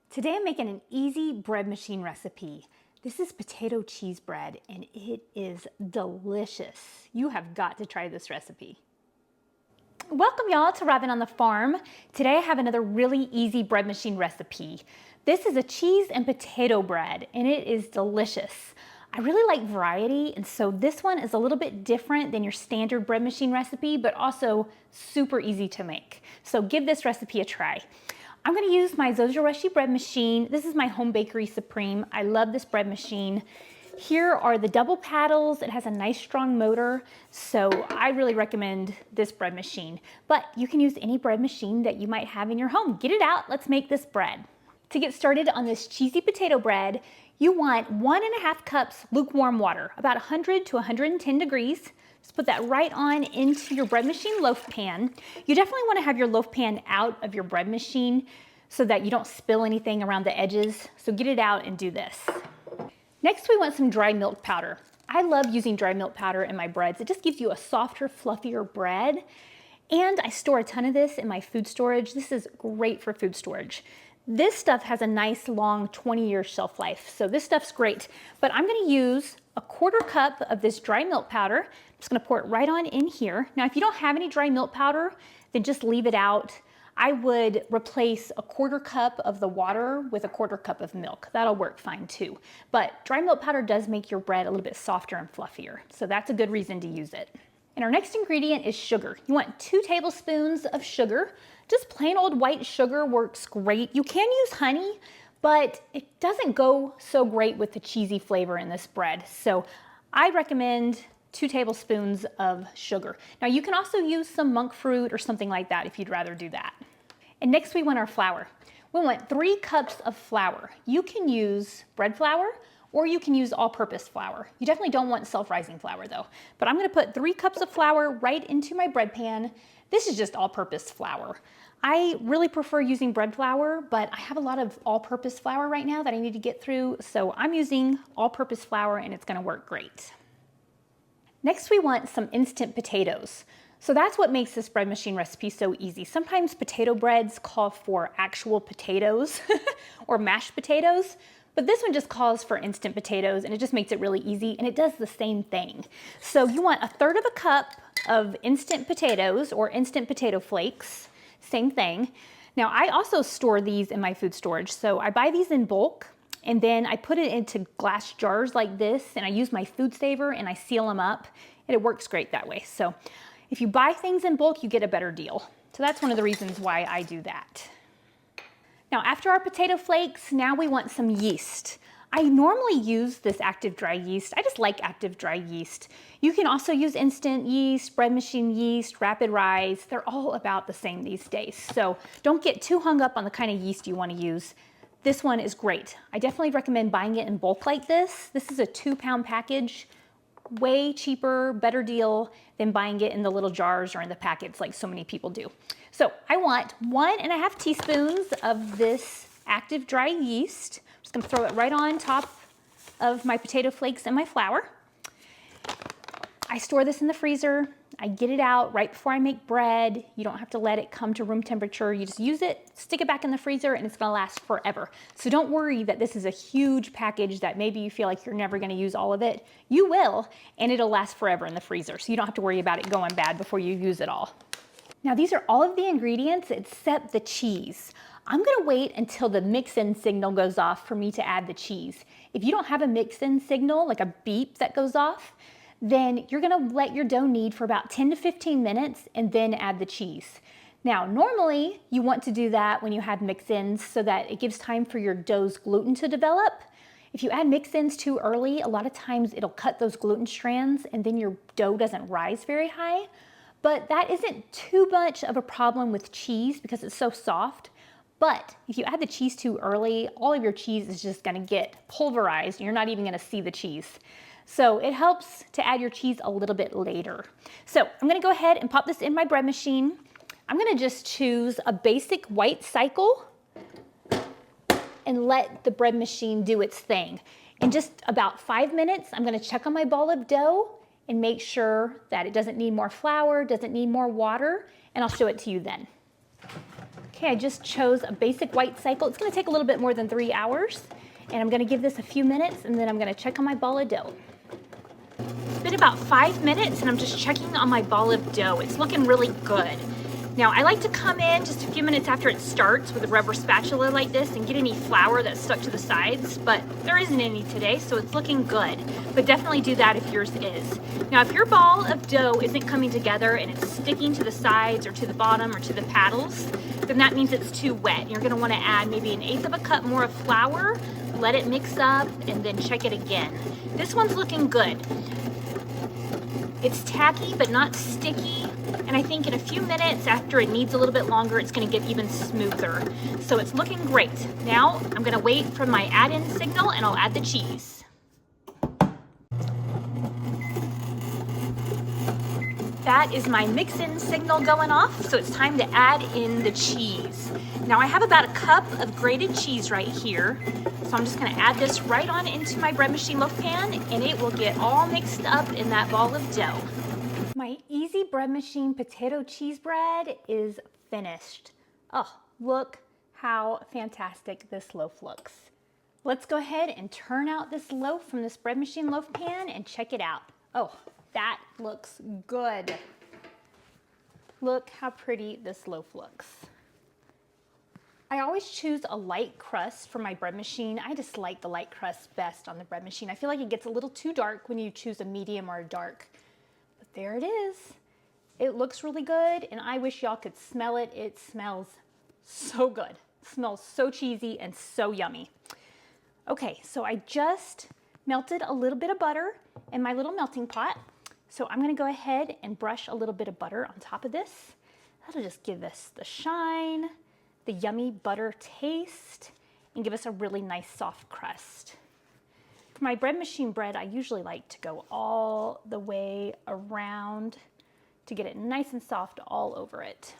Today I'm making an easy bread machine recipe. This is potato cheese bread and it is delicious. You have got to try this recipe. Welcome y'all to Robin on the Farm. Today I have another really easy bread machine recipe. This is a cheese and potato bread and it is delicious. I really like variety, and so this one is a little bit different than your standard bread machine recipe, but also super easy to make. So give this recipe a try. I'm going to use my Zojiroshi bread machine. This is my Home Bakery Supreme. I love this bread machine. Here are the double paddles. It has a nice strong motor, so I really recommend this bread machine. But you can use any bread machine that you might have in your home. Get it out, let's make this bread. To get started on this cheesy potato bread, you want 1.5 cups lukewarm water, about 100 to 110 degrees. Just put that right on into your bread machine loaf pan. You definitely want to have your loaf pan out of your bread machine so that you don't spill anything around the edges. So get it out and do this. Next, we want some dry milk powder. I love using dry milk powder in my breads. It just gives you a softer, fluffier bread. And I store a ton of this in my food storage. This is great for food storage. This stuff has a nice long 20-year shelf life, so this stuff's great. But I'm gonna use a 1/4 cup of this dry milk powder. I'm just gonna pour it right on in here. Now, if you don't have any dry milk powder, then just leave it out. I would replace a 1/4 cup of the water with a 1/4 cup of milk. That'll work fine too. But dry milk powder does make your bread a little bit softer and fluffier, so that's a good reason to use it. And our next ingredient is sugar. You want 2 tablespoons of sugar. Just plain old white sugar works great. You can use honey, but it doesn't go so great with the cheesy flavor in this bread. So I recommend 2 tablespoons of sugar. Now you can also use some monk fruit or something like that if you'd rather do that. And next we want our flour. We want 3 cups of flour. You can use bread flour or you can use all-purpose flour. You definitely don't want self-rising flour though. But I'm gonna put 3 cups of flour right into my bread pan. This is just all-purpose flour. I really prefer using bread flour, but I have a lot of all-purpose flour right now that I need to get through, so I'm using all-purpose flour and it's gonna work great. Next, we want some instant potatoes. So that's what makes this bread machine recipe so easy. Sometimes potato breads call for actual potatoes or mashed potatoes, but this one just calls for instant potatoes and it just makes it really easy and it does the same thing. So you want 1/3 cup of instant potatoes or instant potato flakes, same thing. Now I also store these in my food storage. So I buy these in bulk and then I put it into glass jars like this and I use my food saver and I seal them up and it works great that way. So if you buy things in bulk, you get a better deal. So that's one of the reasons why I do that. Now after our potato flakes, now we want some yeast. I normally use this active dry yeast. I just like active dry yeast. You can also use instant yeast, bread machine yeast, rapid rise. They're all about the same these days. So don't get too hung up on the kind of yeast you want to use. This one is great. I definitely recommend buying it in bulk like this. This is a 2-pound package. Way cheaper, better deal than buying it in the little jars or in the packets like so many people do. So I want 1.5 teaspoons of this active dry yeast. I'm just gonna throw it right on top of my potato flakes and my flour. I store this in the freezer. I get it out right before I make bread. You don't have to let it come to room temperature. You just use it, stick it back in the freezer, and it's gonna last forever. So don't worry that this is a huge package that maybe you feel like you're never gonna use all of it. You will, and it'll last forever in the freezer. So you don't have to worry about it going bad before you use it all. Now these are all of the ingredients except the cheese. I'm gonna wait until the mix-in signal goes off for me to add the cheese. If you don't have a mix-in signal, like a beep that goes off, then you're gonna let your dough knead for about 10 to 15 minutes and then add the cheese. Now, normally you want to do that when you have mix-ins so that it gives time for your dough's gluten to develop. If you add mix-ins too early, a lot of times it'll cut those gluten strands and then your dough doesn't rise very high. But that isn't too much of a problem with cheese because it's so soft. But if you add the cheese too early, all of your cheese is just gonna get pulverized and you're not even gonna see the cheese. So it helps to add your cheese a little bit later. So I'm gonna go ahead and pop this in my bread machine. I'm gonna just choose a basic white cycle and let the bread machine do its thing. In just about 5 minutes, I'm gonna check on my ball of dough and make sure that it doesn't need more flour, doesn't need more water, and I'll show it to you then. Okay, I just chose a basic white cycle. It's gonna take a little bit more than 3 hours, and I'm gonna give this a few minutes, and then I'm gonna check on my ball of dough. It's been about 5 minutes, and I'm just checking on my ball of dough. It's looking really good. Now, I like to come in just a few minutes after it starts with a rubber spatula like this and get any flour that's stuck to the sides, but there isn't any today, so it's looking good. But definitely do that if yours is. Now, if your ball of dough isn't coming together and it's sticking to the sides or to the bottom or to the paddles, then that means it's too wet. You're gonna wanna add maybe 1/8 of a cup more of flour, let it mix up, and then check it again. This one's looking good. It's tacky but not sticky, and I think in a few minutes after it needs a little bit longer, it's gonna get even smoother. So it's looking great. Now I'm gonna wait for my add-in signal and I'll add the cheese. That is my mix-in signal going off, so it's time to add in the cheese. Now I have about a cup of grated cheese right here, so I'm just gonna add this right on into my bread machine loaf pan, and it will get all mixed up in that ball of dough. My easy bread machine potato cheese bread is finished. Oh, look how fantastic this loaf looks. Let's go ahead and turn out this loaf from this bread machine loaf pan and check it out. Oh, that looks good. Look how pretty this loaf looks. I always choose a light crust for my bread machine. I just like the light crust best on the bread machine. I feel like it gets a little too dark when you choose a medium or a dark. But there it is. It looks really good, and I wish y'all could smell it. It smells so good. It smells so cheesy and so yummy. Okay, so I just melted a little bit of butter in my little melting pot. So I'm gonna go ahead and brush a little bit of butter on top of this. That'll just give us the shine, the yummy butter taste, and give us a really nice soft crust. For my bread machine bread, I usually like to go all the way around to get it nice and soft all over it.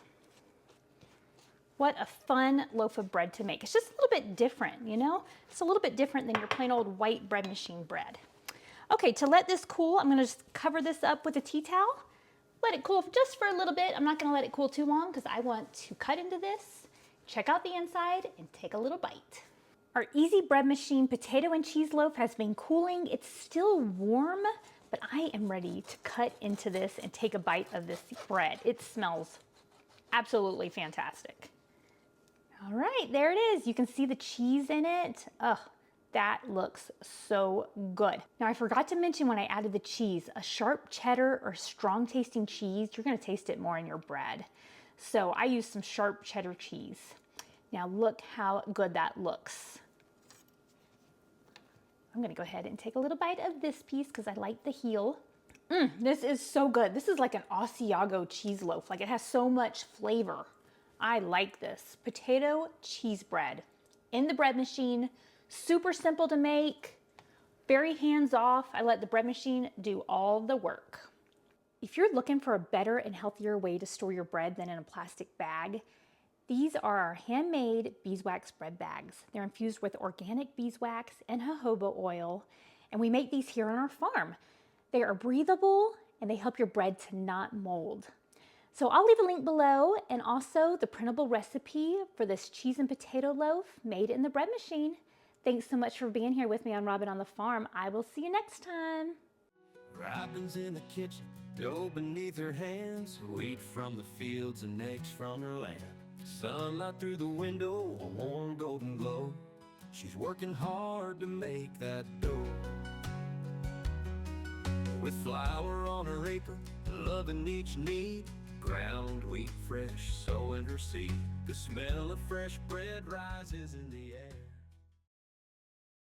What a fun loaf of bread to make. It's just a little bit different, you know? It's a little bit different than your plain old white bread machine bread. Okay, to let this cool, I'm gonna just cover this up with a tea towel. Let it cool just for a little bit. I'm not gonna let it cool too long because I want to cut into this, check out the inside, and take a little bite. Our easy bread machine potato and cheese loaf has been cooling. It's still warm, but I am ready to cut into this and take a bite of this bread. It smells absolutely fantastic. All right, there it is. You can see the cheese in it. Ugh. That looks so good. Now I forgot to mention when I added the cheese, a sharp cheddar or strong tasting cheese, you're gonna taste it more in your bread. So I used some sharp cheddar cheese. Now look how good that looks. I'm gonna go ahead and take a little bite of this piece because I like the heel. This is so good. This is like an Asiago cheese loaf. Like it has so much flavor. I like this. Potato cheese bread in the bread machine. Super simple to make, very hands-off. I let the bread machine do all the work. If you're looking for a better and healthier way to store your bread than in a plastic bag, these are our handmade beeswax bread bags. They're infused with organic beeswax and jojoba oil, and we make these here on our farm. They are breathable and they help your bread to not mold. So I'll leave a link below and also the printable recipe for this cheese and potato loaf made in the bread machine. Thanks so much for being here with me on Robin on the Farm. I will see you next time. Robin's in the kitchen, dough beneath her hands, wheat from the fields and eggs from her land. Sunlight through the window, a warm golden glow. She's working hard to make that dough. With flour on her apron, loving each knead, ground wheat fresh, sowing her seed. The smell of fresh bread rises in the air.